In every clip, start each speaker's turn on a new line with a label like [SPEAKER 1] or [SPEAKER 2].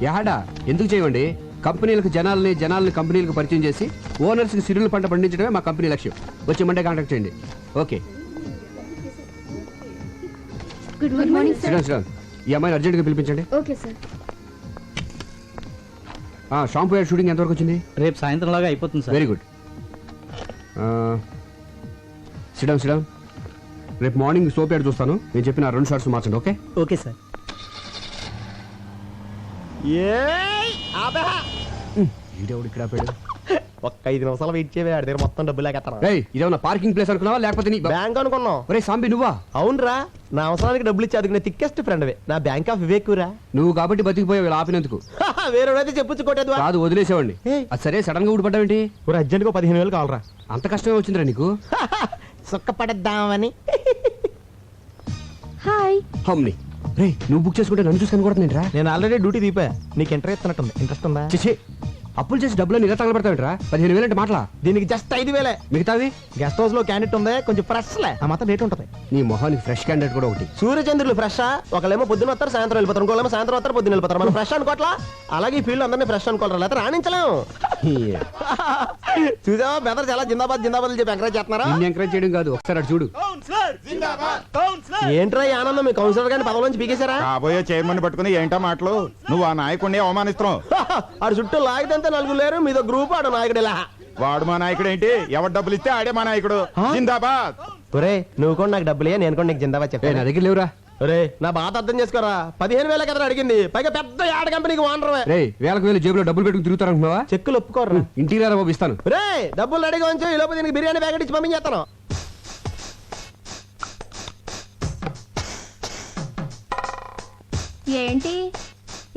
[SPEAKER 1] యాడా ఎందుకు చేయండి? కంపెనీలకు జనాలని కంపెనీలకు పరిచయం చేసి ఓనర్స్కి సిరుల పంట పండించడమే మా కంపెనీ లక్ష్యం. వచ్చే మండే కాంటాక్ట్ చేయండి. ఓకే.
[SPEAKER 2] Good morning sir.
[SPEAKER 1] ఈ అమ్మాయిని అర్జెంట్గా పిలిపించండి.
[SPEAKER 2] Okay sir.
[SPEAKER 1] Shampoo ad shooting ఎంతవరకు వచ్చింది?
[SPEAKER 3] రేపు సాయంత్రం లాగా అయిపోతుంది సార్.
[SPEAKER 1] Very good. సిడమ్ రేపు మార్నింగ్ సోప్ యాడ్ చూస్తాను. నేను చెప్పిన 2 షార్ట్స్ మార్చండి. Okay
[SPEAKER 3] okay sir.
[SPEAKER 1] వీడెవడు ఇక్కడ ఆపాడు?
[SPEAKER 4] ఒక్క 5 నిమిషాలు వెయిట్ చేయవే, ఆడి దగ్గర మొత్తం డబ్బులు లేకెత్తాను.
[SPEAKER 1] ఇదేమన్నా పార్కింగ్ ప్లేస్ అనుకున్నావా లేకపోతే నీ
[SPEAKER 4] బ్యాంక్ అనుకున్నావు?
[SPEAKER 1] ఒరే సాంబి నువ్వా?
[SPEAKER 4] అవునరా, నా అవసరానికి డబ్బులు ఇచ్చి అదుకునే థిక్కెస్ట్ ఫ్రెండ్ నా బ్యాంక్ ఆఫ్ వివేకురా.
[SPEAKER 1] నువ్వు కాబట్టి బతికిపోయావు ఇలా ఆపినందుకు.
[SPEAKER 4] వేరేవాడైతే చెప్పొచ్చు కొట్టేది
[SPEAKER 1] కాదు, వదిలేసేవాడిని. అది సరే, సడన్ గా ఊడిపడ్డావేంటి?
[SPEAKER 4] అర్జెంట్ గా 15,000 కావాలరా.
[SPEAKER 1] అంత కష్టమే వచ్చిందిరా నీకు?
[SPEAKER 4] సుఖపడద్దామని.
[SPEAKER 2] హాయ్.
[SPEAKER 1] హమ్ని రే, నువ్వు బుక్ చేసుకుంటే నన్ను చూసుకొని కూడా
[SPEAKER 4] నేను ఆల్రెడీ డ్యూటీ దీపా. నీకు ఇంట్రెస్ట్ ఇస్తున్నట్టుంది. ఇంట్రెస్ట్ ఉందా?
[SPEAKER 1] చేసి అప్పులు చేసి డబ్బులు ఇలా తగలబెడతావేంట్రా? 15,000 అంటే మాటలా?
[SPEAKER 4] దీనికి జస్ట్ 5,000.
[SPEAKER 1] మిగతావి
[SPEAKER 4] గెస్ట్ హౌస్ లో క్యాండిడేట్ ఉంది, కొంచెం ఫ్రెష్ లే, ఆ మాత్రం రేట్ ఉంటుంది.
[SPEAKER 1] నీ మొహానికి ఫ్రెష్ క్యాండిడేట్ కూడా ఒకటి.
[SPEAKER 4] సూర్యచంద్రులు ఫ్రెష్. ఒకళ్ళేమో పొద్దున వస్తారు, సాయంత్రం వెళ్ళిపోతారు. ఇంకోళ్ళేమో సాయంత్రం వస్తారు, పొద్దున వెళ్ళిపోతారు. మనం ఫ్రెష్ అనుకోవట్లా? అలాగే ఈ ఫీల్డ్ అందరినీ ఫ్రెష్ అనుకోవాలి, లేకపోతే రాణించలేము. చూసావా బెదర్ చాలా జిందాబాద్ జిందాబాద్ చెప్పి ఎంకరేజ్ చేస్తున్నారా?
[SPEAKER 1] నిన్ను ఎంకరేజ్ చేయడం కాదు, ఒకసారి అటు చూడు.
[SPEAKER 4] ఏంట్రా ఈ ఆనందం? మీ కౌన్సిలర్ గారిని పదవి నుంచి పీకేశారా?
[SPEAKER 5] కాబోయే చైర్మన్ పట్టుకుని ఏంటా మాటలు? నువ్వు ఆ నాయకుడిని అవమానిస్తున్నావు.
[SPEAKER 4] ఆడు చుట్టూ లాగితే 4 లేరు, మీదో గ్రూప్. ఆడు నాయకుడు ఇలా.
[SPEAKER 5] వాడు మా నాయకుడు ఏంటి? ఎవరు డబ్బులు ఇస్తే ఆడే మా నాయకుడు. జిందాబాద్.
[SPEAKER 4] ఒరే నువ్వు కూడా నాకు డబ్బులే, నేను కూడా నీకు జిందాబాద్
[SPEAKER 1] నా
[SPEAKER 4] చెప్పాను.
[SPEAKER 1] దగ్గర లేవురా.
[SPEAKER 4] ఒరే నా బాధ అర్థం చేసుకోరా. 15,000 కదా అడిగింది, పైగా పెద్ద యాడ్ కంపెనీకి ఓనర్.
[SPEAKER 1] రే, వేలకు వేలు జేబులో డబ్బులు పెట్టుకుని తిరుగుతారనుకున్నావా?
[SPEAKER 4] చెక్కులు ఒప్పుకోరా.
[SPEAKER 1] ఇంటికి రారా బాబు, ఇస్తాను.
[SPEAKER 4] రే డబ్బులు రెడీగా ఉంచు, ఈ లోపు దీనికి బిర్యానీ ప్యాకెట్ ఇచ్చి పంపించేస్తాను.
[SPEAKER 2] ఏంటి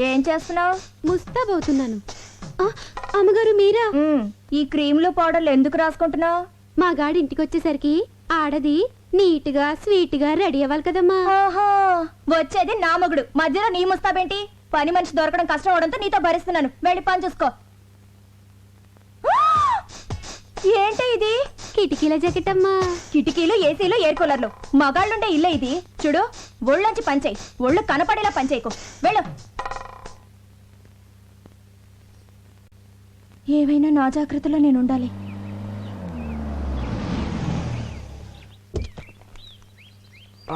[SPEAKER 2] ఏం చేస్తున్నావు?
[SPEAKER 6] ముస్తాబవుతున్నాను. అమ్మగారు మీరా?
[SPEAKER 2] ఈ క్రీములు పౌడర్లు ఎందుకు రాసుకుంటున్నావు?
[SPEAKER 6] మా గాడి ఇంటికి వచ్చేసరికి ఆడది నీట్ గా స్వీట్ గా రెడీ అవ్వాలి కదమ్మా.
[SPEAKER 2] ఓహో, వచ్చేది నా మొగుడు, మధ్యలో నీ ముస్తాబేంటి? పని మనిషి దొరకడం కష్టం అవడంతో నీతో భరిస్తున్నాను. వెళ్ళి పని చూసుకో. ఏంటి ఇది?
[SPEAKER 6] కిటికీల జాకెట్ అమ్మా.
[SPEAKER 2] కిటికీలు, ఏసీలు, ఎయిర్ కూలర్లు, మగాళ్ళుండే ఇల్లే ఇది. చూడు, ఒళ్ళొంచి పనిచేయి, ఒళ్ళు కనపడేలా పనిచేయకు. వెళ్ళు. ఏవైనా నా జాగ్రత్తలో నేను ఉండాలి.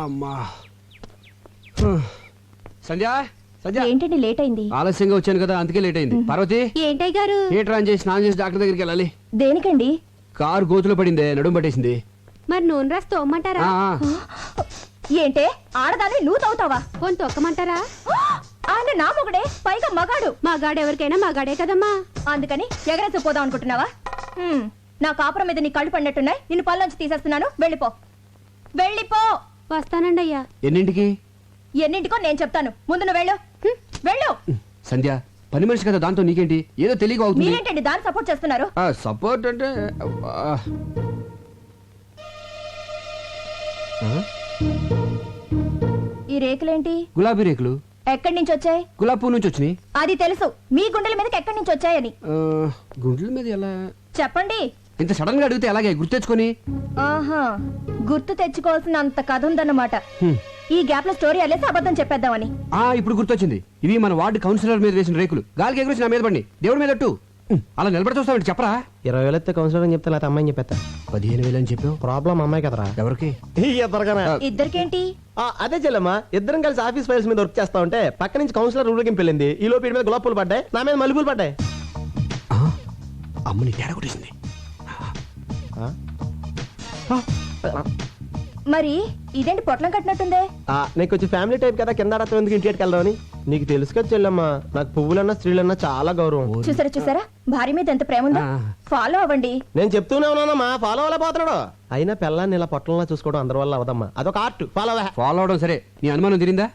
[SPEAKER 1] అమ్మా. సంధ్య సంధ్య,
[SPEAKER 2] ఏంటండి లేట్ అయింది?
[SPEAKER 1] ఆలస్యంగా వచ్చాను కదా, అందుకే లేట్ అయింది. పార్వతి,
[SPEAKER 6] ఏంటయ్య గారు?
[SPEAKER 1] థియేటర్ ఆన్ చేసి స్నానం చేసి డాక్టర్ దగ్గరికి వెళ్ళాలి.
[SPEAKER 2] దేనికండి?
[SPEAKER 1] కారు గోతులో పడిందే, నడుము పట్టేసింది.
[SPEAKER 6] మరి నూనె రాసి తోమ్మంటారా?
[SPEAKER 2] ఏంటే ఆడదాన్ని నువ్వు తవ్వుతావా?
[SPEAKER 6] పోని తొక్కమంటారా?
[SPEAKER 2] ఆయన నా మొగుడే, పైగా మగాడు.
[SPEAKER 6] మా గాడు ఎవరికైనా మా గాడే కదమ్మా.
[SPEAKER 2] అందుకని ఎగరేసి పోదాం అనుకుంటున్నావా? నా కాపురం మీద నీ కళ్ళు పడినట్టున్నాయి. నిన్ను పళ్ళొంచి తీసేస్తున్నాను. వెళ్ళిపో, వెళ్ళిపో.
[SPEAKER 6] వస్తానండి అయ్యా.
[SPEAKER 1] ఎన్నింటికి?
[SPEAKER 2] ఎన్నింటికో నేను చెప్తాను, ముందు నువ్వు వెళ్ళు. వెళ్ళు.
[SPEAKER 1] సంధ్య, పని మనిషి కదా, దాంతో నీకేంటి? ఏదో తెలియక అవుతుంది.
[SPEAKER 2] మీరేంటండి దాన్ని సపోర్ట్ చేస్తున్నారు?
[SPEAKER 1] సపోర్ట్ అంటే
[SPEAKER 2] ఈ రేకులేంటి?
[SPEAKER 1] గులాబీ రేకులు.
[SPEAKER 2] ఎక్కడి నుంచి వచ్చాయి?
[SPEAKER 1] గులాబీ పువ్వు నుంచి వచ్చినాయి.
[SPEAKER 2] అది తెలుసు, మీ గుండెల మీదకి ఎక్కడి నుంచి వచ్చాయని.
[SPEAKER 1] గుండెల మీద ఎలా?
[SPEAKER 2] చెప్పండి.
[SPEAKER 1] ఇంత సడన్ గా అడిగితే అలాగే గుర్తెచ్చుకొని.
[SPEAKER 2] ఆహా, గుర్తు తెచ్చుకోవాల్సిన అంత కథ ఉందన్నమాట. ఈ గ్యాప్ లో స్టోరీ అల్లేసి అబద్ధం చెప్పేద్దామని.
[SPEAKER 1] ఇప్పుడు గుర్తొచ్చింది. ఇవి మన వార్డు కౌన్సిలర్ మీద వేసిన రేకులు. గాలికి ఎగురేసి నా మీద పడి దేవుడి మీద అట్టు. అలా నిలబడి చూస్తావు, చెప్పరా?
[SPEAKER 4] 20,000 ఎత్తే కౌన్సిలర్ అని చెప్తే లేకపోతే అమ్మాయిని చెప్పేస్తా.
[SPEAKER 1] 15,000 అని చెప్పావు.
[SPEAKER 4] ప్రాబ్లం అమ్మాయి కదరా.
[SPEAKER 1] ఎవరికి?
[SPEAKER 2] ఇద్దరికేంటి?
[SPEAKER 4] అదే చెల్లమ్మా, ఇద్దరం కలిసి ఆఫీస్ ఫైల్స్ మీద వర్క్ చేస్తా ఉంటే పక్క నుంచి కౌన్సిలర్ ఊరికి వెళ్ళింది. ఈ లోపు మీద గులాబ్ పూలు పడ్డాయి, నా మీద మల్లెపూలు పడ్డాయి.
[SPEAKER 1] అమ్మని తేడా కొట్టేసింది.
[SPEAKER 2] మరి ఇదేంటి పొట్లం కట్టినట్టుందే?
[SPEAKER 4] నీకు వచ్చి ఫ్యామిలీ టైప్ కదా, కింద ఆడతాం ఎందుకు ఇంటికి వెళ్దామని. నీకు తెలుసు కదా చెల్లమ్మా, నాకు పువ్వులన్నా స్త్రీలన్నా చాలా గౌరవం.
[SPEAKER 2] చూసారా భార్య మీద ఎంత ప్రేమ ఉందో. ఫాలో అవ్వండి.
[SPEAKER 4] నేను చెప్తూనే ఉన్నానమ్మా, ఫాలో అవ్వలే పోతున్నాడు. అయినా పిల్లాన్ని ఇలా పొట్టంలా చూసుకోవడం అందరి వల్ల అవదమ్మా, అదొక ఆర్ట్.
[SPEAKER 1] ఫాలో అవడం సరే, నీ అనుమానం తిరిందా?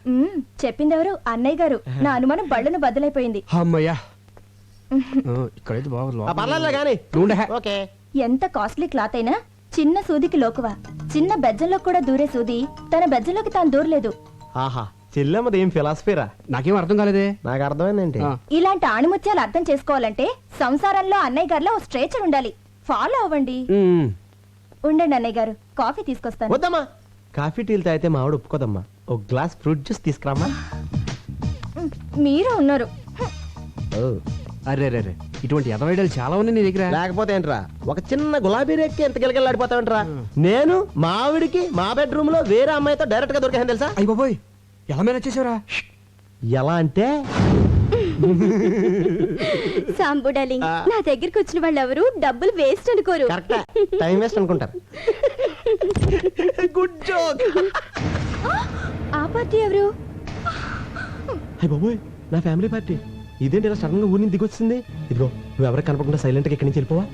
[SPEAKER 2] చెప్పింది ఎవరు? అన్నయ్య గారు. నా అనుమానం బళ్ళను బద్దలైపోయింది.
[SPEAKER 1] అమ్మయ్యా, ఇక్కడైతే బాగా
[SPEAKER 4] పర్లేదు కానీ. ఓకే.
[SPEAKER 2] ఎంత కాస్ట్లీ క్లాత్ అయినా చిన్న సూదికి లోకువా. చిన్న బెజ్జంలో కూడా దూరే సూది తన బెజ్జంలోకి తాను దూరలేదు.
[SPEAKER 4] ఆహా, చెల్లెమ్మది ఏం ఫిలాసఫీరా?
[SPEAKER 1] నాకేం అర్థం కాలేదే.
[SPEAKER 4] నాకు అర్థమైందేంటి?
[SPEAKER 2] ఇలాంటి ఆణిముత్యాలు అర్థం చేసుకోవాలంటే సంసారంలో అన్నయ్య గారిలో ఓ స్ట్రేచర్ ఉండాలి. ఫాలో అవ్వండి. ఉండండి అన్నయ్య గారు, కాఫీ తీసుకొస్తాను.
[SPEAKER 4] వద్దమ్మా, కాఫీ టీలు తాగితే మా ఆవిడ ఒప్పుకోదమ్మా. ఒక గ్లాస్ ఫ్రూట్ జ్యూస్ తీసుకురామ్మా.
[SPEAKER 2] మీరు ఉన్నారు.
[SPEAKER 1] అరే రే రే ఇటువంటి ఎదవైడలు చాలా ఉన్నాయి నీ దగ్గర.
[SPEAKER 4] లేకపోతే ఏంట్రా, ఒక చిన్న గులాబీ రేక్కి ఎంత గిలగిలాడిపోతావంటరా. నేను మా ఆవిడికి మా బెడ్రూమ్ లో వేరే అమ్మాయితో డైరెక్ట్ గా దొరికాను తెలుసా.
[SPEAKER 1] అయ్య బాబోయ్ ఎలా మేనేజ్ చేసావురా?
[SPEAKER 4] ఎలా అంటే
[SPEAKER 6] సాంబు డార్లింగ్, నా దగ్గరికి వచ్చిన వాళ్ళు ఎవరు డబ్బులు వేస్ట్ అనుకోరు.
[SPEAKER 4] కరెక్ట్, టైం వేస్ట్ అనుకుంటారు. Good joke.
[SPEAKER 6] ఆ పార్టీ ఎవరు?
[SPEAKER 4] అయ్య బాబోయ్, నా ఫ్యామిలీ పార్టీ. ఇదేంటి ఇలా సడన్ గా ఊరిని దిగొచ్చింది. ఇదిగో నువ్వు ఎవరికి కనపడకుండా సైలెంట్ గా ఇక్కడి నుంచి వెళ్ళిపోవా.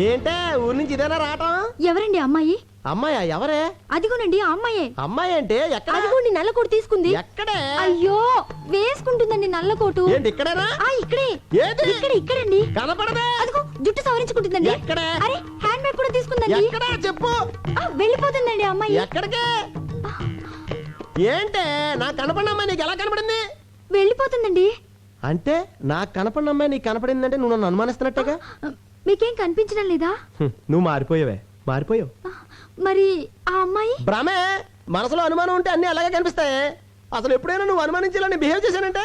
[SPEAKER 4] ఏంటే ఊరి నుంచి ఇదేనా రావటం?
[SPEAKER 6] ఎవరండి అమ్మాయి?
[SPEAKER 4] అమ్మాయా? ఎవరే?
[SPEAKER 6] అదిగోనండి ఆ అమ్మాయే.
[SPEAKER 4] అమ్మాయి అంటే ఎక్కడ?
[SPEAKER 6] అదిగోండి నల్ల కోటు తీసుకుంది.
[SPEAKER 4] ఎక్కడే?
[SPEAKER 6] అయ్యో వేసుకుంటుందండి నల్ల కోటు.
[SPEAKER 4] ఏంటి ఇక్కడేనా?
[SPEAKER 6] ఆ ఇక్కడే.
[SPEAKER 4] ఏది?
[SPEAKER 6] ఇక్కడండి.
[SPEAKER 4] కనపడదే.
[SPEAKER 6] అదిగో జుట్టు సవరించుకుంటుందండి.
[SPEAKER 4] ఎక్కడే?
[SPEAKER 6] అరే హ్యాండ్ బ్యాగ్ కూడా తీసుకుందండి.
[SPEAKER 4] ఎక్కడా చెప్పు.
[SPEAKER 6] వెళ్ళిపోతుందండి అమ్మాయి.
[SPEAKER 4] ఎక్కడికే? ఏంటే నాకు కనపడిన అమ్మాయి నీకు ఎలా కనపడింది?
[SPEAKER 6] వెళ్ళిపోతుందండి.
[SPEAKER 4] అంటే నాకు కనపడిన అమ్మాయి నీకు కనపడిందంటే నువ్వు నన్ను అనుమానిస్తున్నట్టుగా.
[SPEAKER 6] మీకేం కనిపించడం లేదా?
[SPEAKER 4] నువ్వు మారిపోయావే, మారిపోయావు.
[SPEAKER 6] మరి ఆ అమ్మాయి?
[SPEAKER 4] భ్రమే. మనసులో అనుమానం ఉంటే అన్ని అలాగే కనిపిస్తాయి. అసలు ఎప్పుడైనా నువ్వు అనుమానించాలని బిహేవ్ చేశానంటే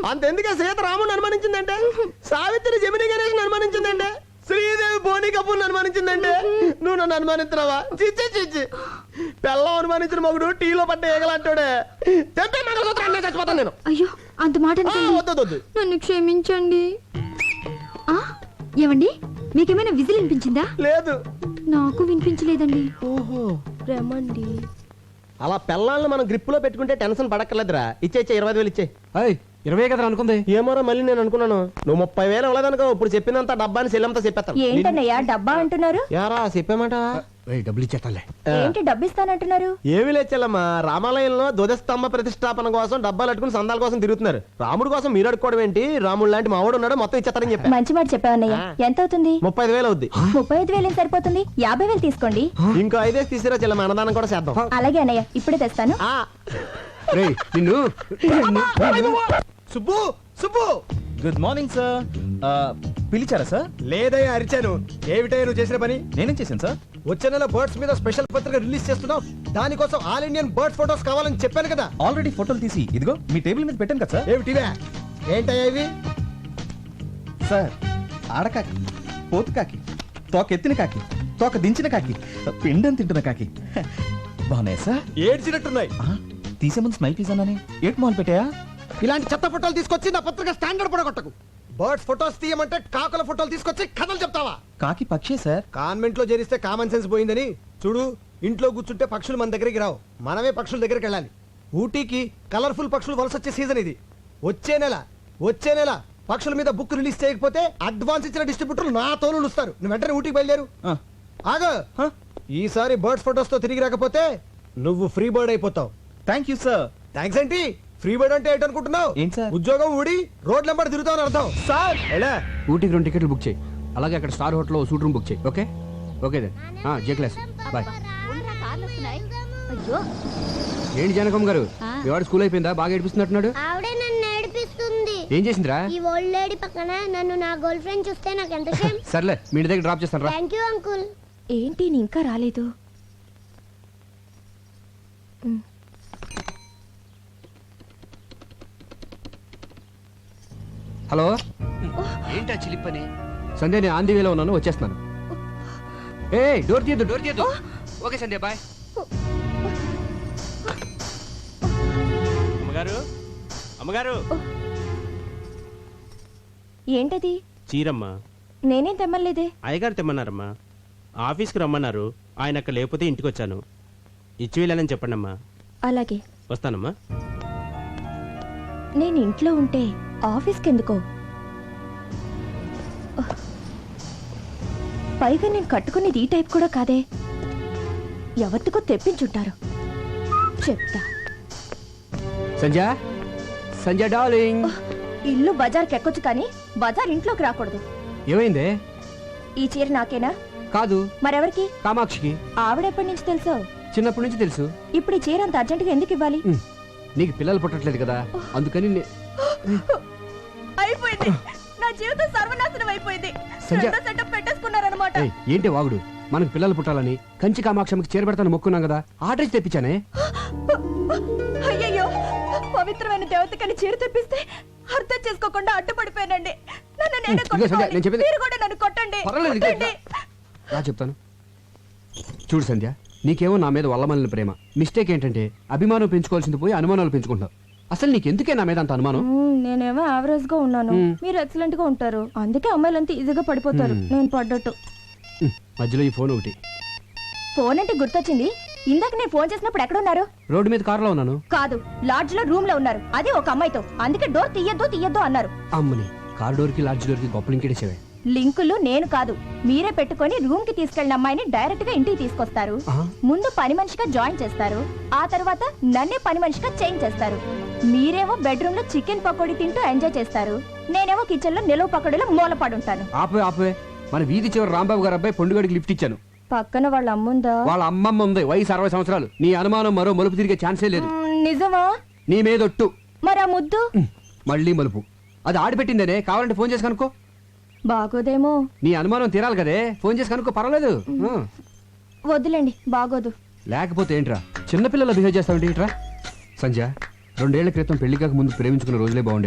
[SPEAKER 4] అంతెందుకే సీత రాముని అనుమానించిందంటే, సావిత్రి జమిని గణేష్ అనుమానించిందంటే, శ్రీదేవి బోని కపూర్ అనుమానించిందంటే నువ్వు నన్ను అనుమానిస్తున్నావా? చిచ్చి చిచ్చి. పెళ్ళం అనుమానించిన మగుడు టీలో పడ్డ ఏగలంటాడే. తెప్పే మంగళసూత్రం చచ్చిపోతాను నేను.
[SPEAKER 6] అయ్యో అంత మాట అనకండి.
[SPEAKER 4] వద్దు.
[SPEAKER 6] నన్ను క్షమించండి. ఆ ఏమండి మీకేమైనా విజిల్ వినిపించిందా?
[SPEAKER 4] లేదు.
[SPEAKER 6] నాకు వినిపించలేదండి.
[SPEAKER 4] ఓహో
[SPEAKER 6] రమండి.
[SPEAKER 4] అలా పెళ్ళాలను మనం గ్రిప్ లో పెట్టుకుంటే టెన్షన్ పడక్కర్లేదురా. ఇచ్చే 20,000 ఇచ్చే.
[SPEAKER 1] అయ్ 20 కదా అనుకుంది.
[SPEAKER 4] ఏమోరా మళ్ళీ నేను అనుకున్నాను నువ్వు 30,000 ఇవ్వలేదనుకో. ఇప్పుడు చెప్పినంత డబ్బాని సెల్లంతా చెప్పేస్తాను.
[SPEAKER 2] ఏంటన్నయ్యా డబ్బా అంటున్నారు?
[SPEAKER 4] యారా చెప్పామాట.
[SPEAKER 1] డబ్బులు ఇచ్చేస్తాలే.
[SPEAKER 2] ఏంటి డబ్బు ఇస్తానంటున్నారు?
[SPEAKER 4] ఏమి లేచెల్లమ్మా, రామాలయంలో ధ్వజస్తంభ ప్రతిష్టాపన కోసం డబ్బాలు అట్టుకుని సందాల కోసం తిరుగుతున్నారు. రాముడు కోసం మీరు అడుకోవడం ఏంటి? రాముడు లాంటి మావాడు ఉన్నాడు, మొత్తం ఇచ్చేస్తారని చెప్పా.
[SPEAKER 2] మంచి మాట చెప్పావన్నయ్య. ఎంత అవుతుంది?
[SPEAKER 4] 35,000 అవుద్ది.
[SPEAKER 2] 35,000 సరిపోతుంది. 50,000 తీసుకోండి.
[SPEAKER 4] ఇంకో 5 తీసిరా చెల్లమ్మ, అన్నదానం కూడా చేద్దాం.
[SPEAKER 2] అలాగే అన్నయ్య, ఇప్పుడే తెస్తాను.
[SPEAKER 4] ఆ.
[SPEAKER 1] రేయ్ నిన్ను
[SPEAKER 3] Subbu Subbu
[SPEAKER 5] good morning sir. పిలిచారా సార్?
[SPEAKER 3] లేదయ్యా అరిచాను. ఏమిటయ్యా నువ్వు చేసిన పని?
[SPEAKER 5] నేనేం చేశాను సార్?
[SPEAKER 3] వచ్చే నెల బర్డ్స్ మీద స్పెషల్ పత్రిక రిలీజ్ చేస్తున్నావు. దానికోసం ఆల్ ఇండియన్ బర్డ్ ఫోటోస్ కావాలని చెప్పాను కదా.
[SPEAKER 5] ఆల్రెడీ ఫోటోలు తీసి ఇదిగో మీ టేబుల్ మీద పెట్టాను కదా సార్.
[SPEAKER 3] ఏమిటివే? ఏంటయ్యా ఇవి?
[SPEAKER 5] సార్ ఆడకాకి, పోతు కాకి, తోక ఎత్తిన కాకి, తోక దించిన కాకి, పిండం తింటున్న కాకి బాగున్నాయా సార్?
[SPEAKER 3] ఏడ్చినట్టున్నాయి.
[SPEAKER 5] తీసే ముందు స్మైల్ ప్లీజ్ అన్నానే. ఏట్ మాల్ పెట్టాయా?
[SPEAKER 3] ఇలాంటి చెత్త ఫోటోలు తీసుకొచ్చి నా పత్రిక స్టాండర్డ్ పడగొట్టకు. బర్డ్స్ ఫోటోస్ తీయమంటే కాకుల ఫోటోలు తీసుకొచ్చి కథలు చెప్తావా?
[SPEAKER 5] కాకి పక్షే సార్.
[SPEAKER 3] కాన్వెంట్ లో చేరిస్తే కామన్ సెన్స్ పోయిందని చూడు. ఇంట్లో కూర్చుంటే పక్షులు మన దగ్గరికి రావు, మనమే పక్షుల దగ్గరికి వెళ్ళాలి. ఊటీకి కలర్ఫుల్ పక్షులు వలస వచ్చే సీజన్ ఇది. వచ్చే నెల పక్షుల మీద బుక్ రిలీజ్ చేయకపోతే అడ్వాన్స్ ఇచ్చిన డిస్ట్రిబ్యూటర్లు నా తోలు ఇస్తారు. నువ్వు వెంటనే ఊటీకి బయలుదేరు. ఆగో, ఈసారి బర్డ్స్ ఫోటోస్ తో తిరిగి రాకపోతే నువ్వు ఫ్రీ బర్డ్ అయిపోతావు.
[SPEAKER 5] Thank you sir.
[SPEAKER 3] థ్యాంక్స్ ఏంటి? ఫ్రీ బర్డ్ అంటే ఏంటనుకుంటున్నావు?
[SPEAKER 5] ఏంటి సార్?
[SPEAKER 3] ఉద్యోగం ఊడి రోడ్ నెంబర్ తిరుగుతావు అని అర్థం.
[SPEAKER 5] సార్
[SPEAKER 3] ఎలా?
[SPEAKER 1] ఊటీకి 2 టికెట్లు బుక్ చేయి. అలాగే అక్కడ స్టార్ హోటల్లో సూట్ రూమ్ బుక్ చేయి. Okay okay then. జే క్లాస్ బాయ్.
[SPEAKER 6] అయ్యో
[SPEAKER 1] ఏంటి జానకమ్మ గారు, మీ వాడు స్కూల్ అయిపోయిందా? బాగా ఏడిపిస్తున్నట్టున్నాడు.
[SPEAKER 7] ఆవిడే నన్ను ఏడిపిస్తుంది.
[SPEAKER 1] ఏం చేసిందిరా?
[SPEAKER 7] ఈ ఓల్డ్ లేడీ పక్కన నన్ను నా గర్ల్ ఫ్రెండ్ చూస్తే నాకు ఎంత షేమ్.
[SPEAKER 1] సర్లే మీ ఇంటి దగ్గర డ్రాప్ చేస్తాను రా.
[SPEAKER 7] Thank you uncle.
[SPEAKER 2] ఏంటి నీ ఇంకా రాలేదు?
[SPEAKER 1] హలో ఏంటా చిలిపని? సంధ్య నేను ఆంధీ వేలో ఉన్నాను, వచ్చేస్తున్నాను. ఏ డోర్ తీయద్దు. ఓకే సంధ్య బాయ్.
[SPEAKER 8] అమ్మగారు
[SPEAKER 2] ఏంటది?
[SPEAKER 8] చీరమ్మ.
[SPEAKER 2] నేనేం తెమ్మలేదే.
[SPEAKER 8] అయ్యగారు తెమ్మన్నారమ్మా. ఆఫీస్కి రమ్మన్నారు. ఆయన అక్కడ లేకపోతే ఇంటికి వచ్చాను. ఇచ్చి వెళ్ళాలని చెప్పండమ్మా.
[SPEAKER 2] అలాగే
[SPEAKER 8] వస్తానమ్మా.
[SPEAKER 2] నేను ఇంట్లో ఉంటే ఆఫీస్కి ఎందుకో? పైగా నేను కట్టుకునేది ఈ టైప్ కూడా కాదే. ఎవరికో తెప్పించుంటారు. చెప్తా.
[SPEAKER 1] సంధ్య డార్లింగ్.
[SPEAKER 2] ఇల్లు బజార్కి ఎక్కొచ్చు కానీ బజార్ ఇంట్లోకి రాకూడదు.
[SPEAKER 1] ఏమైందే?
[SPEAKER 2] ఈ చీర నాకేనా?
[SPEAKER 1] కాదు,
[SPEAKER 2] మరెవరికి?
[SPEAKER 1] కామాక్షికి.
[SPEAKER 2] ఆవిడెప్పటి నుంచి తెలుసో?
[SPEAKER 1] చిన్నప్పటి నుంచి తెలుసు.
[SPEAKER 2] ఇప్పుడు ఈ చీర అంత అర్జెంటుగా ఎందుకు ఇవ్వాలి?
[SPEAKER 1] నీకు పిల్లలు పుట్టట్లేదు కదా, అందుకని
[SPEAKER 2] అయిపోయింది. నా జీవితం సర్వనాశనం అయిపోయింది.
[SPEAKER 1] సంధ్య.
[SPEAKER 2] సెటప్ పెట్టేసుకున్నారన్నమాట.
[SPEAKER 1] ఏయ్, ఏంటి వాగుడు? మనకు పిల్లలు పుట్టాలని కంచి కామాక్షమికి చేరబెడతాను మొక్కున్నాం కదా, ఆర్డర్ తెప్పించానే.
[SPEAKER 2] అయ్యయ్యో, పవిత్రమైన దేవతకని చీర తెప్పిస్తే అర్థం చేసుకోకుండా అడ్డుపడిపోయానండి. నన్ను నేనే
[SPEAKER 1] ఇదిగో సంధ్య,
[SPEAKER 2] కొట్టుకోవాలి.
[SPEAKER 1] నేను చెప్పేది-
[SPEAKER 2] మీరు కూడా నన్ను కొట్టండి.
[SPEAKER 1] పర్వాలేదు, ఇదిగో
[SPEAKER 2] కొట్టండి.
[SPEAKER 1] రా చెప్తాను. చూడు సంధ్య, నీకేమో నా మీద వల్లమల్లిన ప్రేమ. మిస్టేక్ ఏంటంటే అభిమానం పెంచుకోవాల్సింది పోయి అనుమానాలు పెంచుకుంటావు. అసలు నీకెందుకే నా మీద అంత అనుమానం?
[SPEAKER 2] నేనేమో యావరేజ్ గా ఉన్నాను, మీరు ఎక్సలెంట్ గా ఉంటారు. అందుకే అమ్మాయిలంతా ఈజీగా పడిపోతారు. నేను పడ్డట్టు.
[SPEAKER 1] మధ్యలో ఈ ఫోన్ ఒకటి.
[SPEAKER 2] ఫోన్ అంటే గుర్తొచ్చింది. ఇందాక నేను ఫోన్ చేసినప్పుడు ఎక్కడున్నారు?
[SPEAKER 1] రోడ్డు మీద కారులో ఉన్నాను.
[SPEAKER 2] కాదు, లాడ్జ్ లో రూమ్ లో ఉన్నారు. అది ఒక అమ్మాయితో. అందుకే డోర్ తీయద్దు అన్నారు.
[SPEAKER 1] అమ్మని కార్ డోర్కి లాడ్జ్ డోర్కి గొప్పలు ఇంకేసేవే.
[SPEAKER 2] లింకులు నేను కాదు, మీరే పెట్టుకొని రూమ్ కి తీసుకెళ్లిన అమ్మాయిని డైరెక్ట్ గా ఇంటికి తీసుకొస్తారు.
[SPEAKER 1] ఆహా.
[SPEAKER 2] ముందు పని మనిషిగా జాయిన్ చేస్తారు. ఆ తర్వాత నన్నే పని మనిషిగా చేంజ్ చేస్తారు. మీరేమో బెడ్రూమ్ లో చికెన్ పకోడీ తింటూ ఎంజాయ్ చేస్తారు. నేనేమో కిచెన్ లో నిలువ పకోడీలో మూలపడుంటాను.
[SPEAKER 1] ఆపే మన వీధి చివరి రాంబాబు గారు అబ్బాయి పొండుగడికి లిఫ్ట్ ఇచ్చాను.
[SPEAKER 2] పక్కన వాళ్ళ అమ్ముందా?
[SPEAKER 1] వాళ్ళ అమ్మమ్మ ఉంది, వయసు 60 సంవత్సరాలు. నీ అనుమానం మరో మలుపు తిరిగే ఛాన్సే లేదు.
[SPEAKER 2] నిజమా?
[SPEAKER 1] నీ మీదొట్టు.
[SPEAKER 2] మరి ఆ ముద్దు
[SPEAKER 1] మళ్ళీ మలుపు. అది ఆడిపెట్టిందనే, కావాలంటే ఫోన్ చేసి కనుక్కో.
[SPEAKER 2] బాగోదేమో.
[SPEAKER 1] నీ అనుమానం తీరాలి కదే, ఫోన్ చేసి కనుక్కో, పర్వాలేదు. ఆ.
[SPEAKER 2] వద్దులేండి, బాగోదు.
[SPEAKER 1] లేకపోతే ఏంట్రా చిన్నపిల్లలు బిహేవ్ చేస్తావు ఏంట్రా? సంజయ్, 2 ఏళ్ల క్రితం పెళ్లి కాక ముందు ప్రేమించుకున్న రోజులే బాగుండే.